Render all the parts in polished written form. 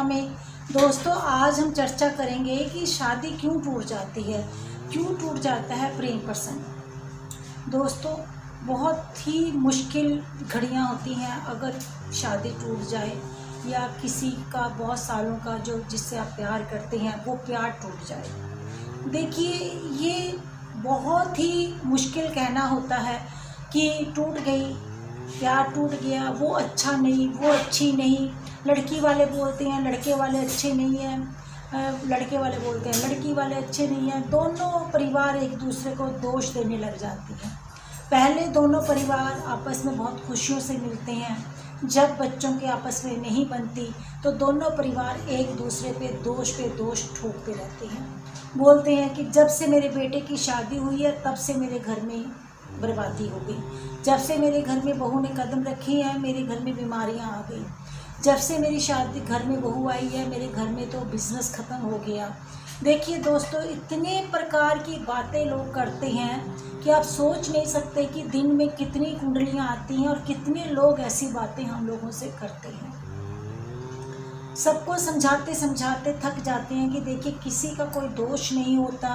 प्रतिमा में। दोस्तों आज हम चर्चा करेंगे कि शादी क्यों टूट जाती है, क्यों टूट जाता है प्रेम प्रसंग। दोस्तों बहुत ही मुश्किल घड़ियां होती हैं अगर शादी टूट जाए या किसी का बहुत सालों का जो जिससे आप प्यार करते हैं वो प्यार टूट जाए। देखिए ये बहुत ही मुश्किल कहना होता है कि टूट गई, प्यार टूट गया, वो अच्छा नहीं, वो अच्छी नहीं। लड़की वाले बोलते हैं लड़के वाले अच्छे नहीं हैं, लड़के वाले बोलते हैं लड़की वाले अच्छे नहीं हैं। दोनों परिवार एक दूसरे को दोष देने लग जाती हैं। पहले दोनों परिवार आपस में बहुत खुशियों से मिलते हैं। जब बच्चों के आपस में नहीं बनती तो दोनों परिवार एक दूसरे पे दोष ठोकते रहते हैं। बोलते हैं कि जब से मेरे बेटे की शादी हुई है तब से मेरे घर में बर्बादी हो गई, जब से मेरे घर में बहू ने कदम रखी है मेरे घर में बीमारियां आ गई, जब से मेरी शादी घर में बहू आई है मेरे घर में तो बिजनेस ख़त्म हो गया। देखिए दोस्तों इतने प्रकार की बातें लोग करते हैं कि आप सोच नहीं सकते कि दिन में कितनी कुंडलियां आती हैं और कितने लोग ऐसी बातें हम लोगों से करते हैं। सबको समझाते समझाते थक जाते हैं कि देखिए किसी का कोई दोष नहीं होता।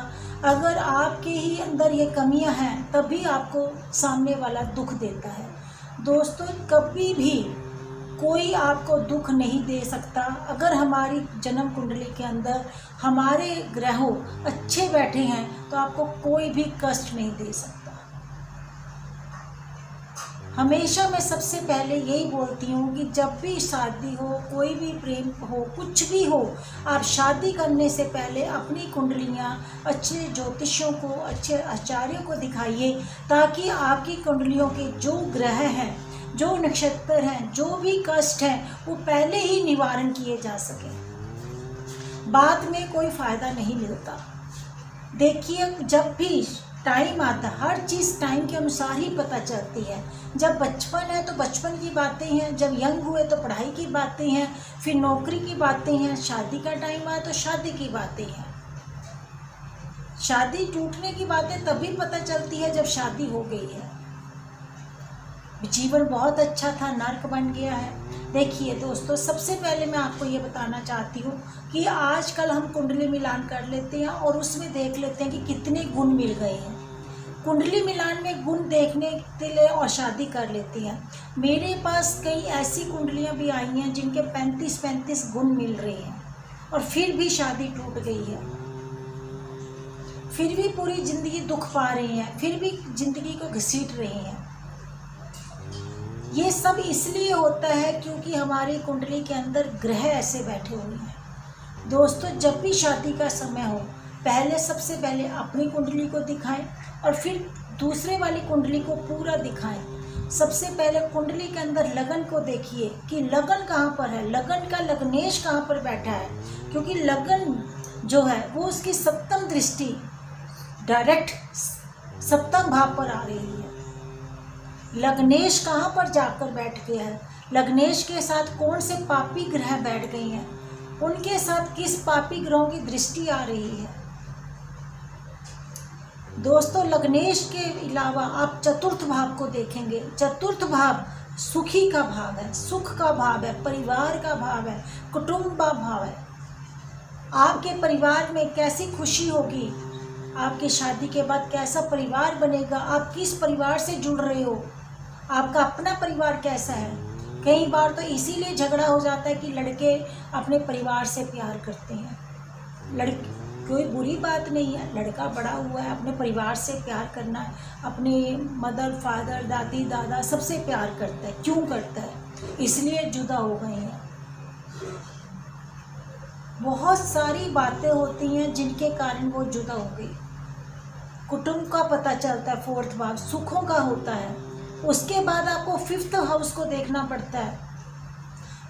अगर आपके ही अंदर ये कमियां हैं तभी आपको सामने वाला दुख देता है। दोस्तों कभी भी कोई आपको दुख नहीं दे सकता। अगर हमारी जन्म कुंडली के अंदर हमारे ग्रहों अच्छे बैठे हैं तो आपको कोई भी कष्ट नहीं दे सकता। हमेशा मैं सबसे पहले यही बोलती हूँ कि जब भी शादी हो, कोई भी प्रेम हो, कुछ भी हो, आप शादी करने से पहले अपनी कुंडलियाँ अच्छे ज्योतिषियों को, अच्छे आचार्यों को दिखाइए ताकि आपकी कुंडलियों के जो ग्रह हैं, जो नक्षत्र हैं, जो भी कष्ट हैं वो पहले ही निवारण किए जा सके। बाद में कोई फ़ायदा नहीं मिलता। देखिए जब भी टाइम आता है हर चीज़ टाइम के अनुसार ही पता चलती है। जब बचपन है तो बचपन की बातें हैं, जब यंग हुए तो पढ़ाई की बातें हैं, फिर नौकरी की बातें हैं, शादी का टाइम आया तो शादी की बातें हैं। शादी टूटने की बातें तभी पता चलती है जब शादी हो गई है। जीवन बहुत अच्छा था, नर्क बन गया है। देखिए दोस्तों सबसे पहले मैं आपको ये बताना चाहती हूँ कि आजकल हम कुंडली मिलान कर लेते हैं और उसमें देख लेते हैं कि कितने गुण मिल गए हैं। कुंडली मिलान में गुण देखने के लिए और शादी कर लेती हैं। मेरे पास कई ऐसी कुंडलियाँ भी आई हैं जिनके 35-35 गुण मिल रहे हैं और फिर भी शादी टूट गई है। फिर भी पूरी ज़िंदगी दुख पा रहे हैं, फिर भी ज़िंदगी को घसीट रहे हैं। ये सब इसलिए होता है क्योंकि हमारी कुंडली के अंदर ग्रह ऐसे बैठे हुए हैं। दोस्तों जब भी शादी का समय हो पहले सबसे पहले अपनी कुंडली को दिखाएं और फिर दूसरे वाली कुंडली को पूरा दिखाएं। सबसे पहले कुंडली के अंदर लगन को देखिए कि लगन कहाँ पर है, लगन का लग्नेश कहाँ पर बैठा है, क्योंकि लगन जो है वो उसकी सप्तम दृष्टि डायरेक्ट सप्तम भाव पर आ रही है। लग्नेश कहाँ पर जाकर बैठ गया है, लग्नेश के साथ कौन से पापी ग्रह बैठ गए हैं, उनके साथ किस पापी ग्रहों की दृष्टि आ रही है। दोस्तों लग्नेश के अलावा आप चतुर्थ भाव को देखेंगे। चतुर्थ भाव सुखी का भाव है, सुख का भाव है, परिवार का भाव है, कुटुंब का भाव है। आपके परिवार में कैसी खुशी होगी, आपकी शादी के बाद कैसा परिवार बनेगा, आप किस परिवार से जुड़ रहे हो, आपका अपना परिवार कैसा है। कई बार तो इसीलिए झगड़ा हो जाता है कि लड़के अपने परिवार से प्यार करते हैं। लड़की कोई बुरी बात नहीं है, लड़का बड़ा हुआ है, अपने परिवार से प्यार करना है, अपने मदर फादर दादी दादा सबसे प्यार करता है। क्यों करता है, इसलिए जुदा हो गए हैं। बहुत सारी बातें होती हैं जिनके कारण वो जुदा हो गई। कुटुंब का पता चलता है, फोर्थ भाव सुखों का होता है। उसके बाद आपको फिफ्थ हाउस को देखना पड़ता है।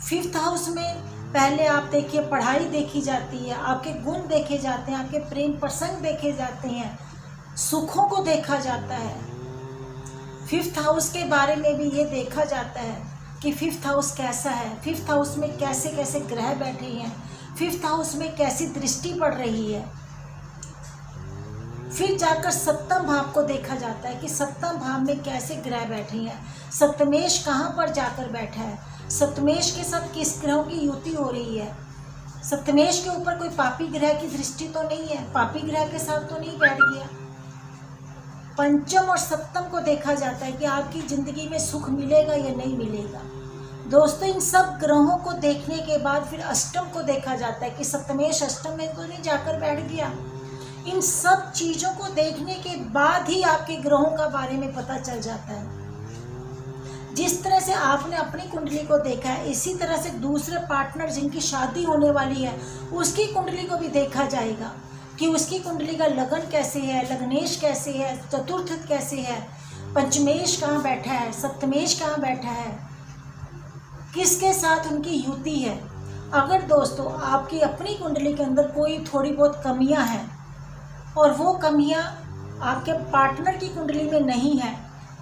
फिफ्थ हाउस में पहले आप देखिए पढ़ाई देखी जाती है, आपके गुण देखे जाते हैं, आपके प्रेम प्रसंग देखे जाते हैं, सुखों को देखा जाता है। फिफ्थ हाउस के बारे में भी ये देखा जाता है कि फिफ्थ हाउस कैसा है, फिफ्थ हाउस में कैसे कैसे ग्रह बैठे हैं, फिफ्थ हाउस में कैसी दृष्टि पड़ रही है। फिर जाकर सप्तम भाव को देखा जाता है कि सप्तम भाव में कैसे ग्रह बैठे हैं, सप्तमेश कहाँ पर जाकर बैठा है, सप्तमेश के साथ किस ग्रहों की युति हो रही है। सप्तमेश के ऊपर कोई पापी ग्रह की दृष्टि तो नहीं है, पापी ग्रह के साथ तो नहीं बैठ गया। पंचम और सप्तम को देखा जाता है कि आपकी जिंदगी में सुख मिलेगा या नहीं मिलेगा। दोस्तों इन सब ग्रहों को देखने के बाद फिर अष्टम को देखा जाता है कि सप्तमेश अष्टम में तो नहीं जाकर बैठ गया। इन सब चीज़ों को देखने के बाद ही आपके ग्रहों का बारे में पता चल जाता है। जिस तरह से आपने अपनी कुंडली को देखा है, इसी तरह से दूसरे पार्टनर जिनकी शादी होने वाली है उसकी कुंडली को भी देखा जाएगा कि उसकी कुंडली का लगन कैसे है, लग्नेश कैसे है, चतुर्थ कैसे है, पंचमेश कहाँ बैठा है, सप्तमेश कहाँ बैठा है, किसके साथ उनकी युति है। अगर दोस्तों आपकी अपनी कुंडली के अंदर कोई थोड़ी बहुत कमियां हैं और वो कमियां आपके पार्टनर की कुंडली में नहीं है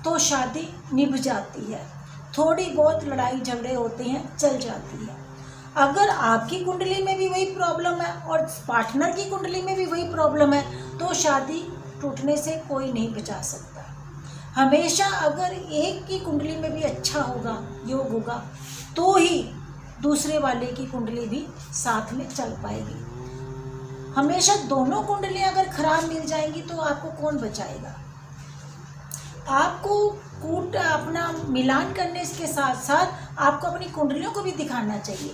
तो शादी निभ जाती है, थोड़ी बहुत लड़ाई झगड़े होते हैं, चल जाती है। अगर आपकी कुंडली में भी वही प्रॉब्लम है और पार्टनर की कुंडली में भी वही प्रॉब्लम है तो शादी टूटने से कोई नहीं बचा सकता। हमेशा अगर एक की कुंडली में भी अच्छा होगा, योग होगा, तो ही दूसरे वाले की कुंडली भी साथ में चल पाएगी। हमेशा दोनों कुंडलियां अगर खराब मिल जाएंगी तो आपको कौन बचाएगा। आपको कूट अपना मिलान करने के साथ साथ आपको अपनी कुंडलियों को भी दिखाना चाहिए,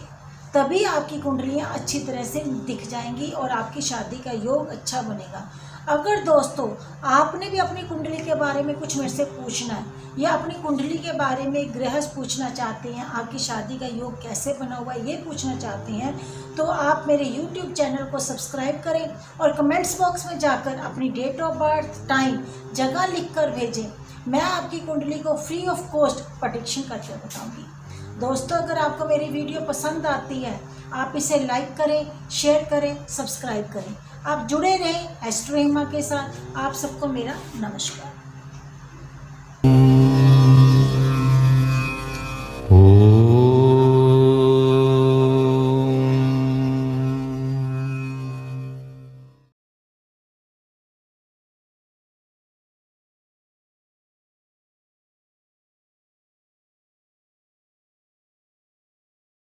तभी आपकी कुंडलियां अच्छी तरह से दिख जाएंगी और आपकी शादी का योग अच्छा बनेगा। अगर दोस्तों आपने भी अपनी कुंडली के बारे में कुछ मेरे से पूछना है या अपनी कुंडली के बारे में गृहस्थ पूछना चाहते हैं, आपकी शादी का योग कैसे बना हुआ है ये पूछना चाहते हैं, तो आप मेरे YouTube चैनल को सब्सक्राइब करें और कमेंट्स बॉक्स में जाकर अपनी डेट ऑफ बर्थ, टाइम, जगह लिख कर भेजें। मैं आपकी कुंडली को फ्री ऑफ कॉस्ट प्रेडिक्शन करके बताऊँगी। दोस्तों अगर आपको मेरी वीडियो पसंद आती है आप इसे लाइक करें, शेयर करें, सब्सक्राइब करें। आप जुड़े रहें एस्ट्रो हेमा के साथ। आप सबको मेरा नमस्कार।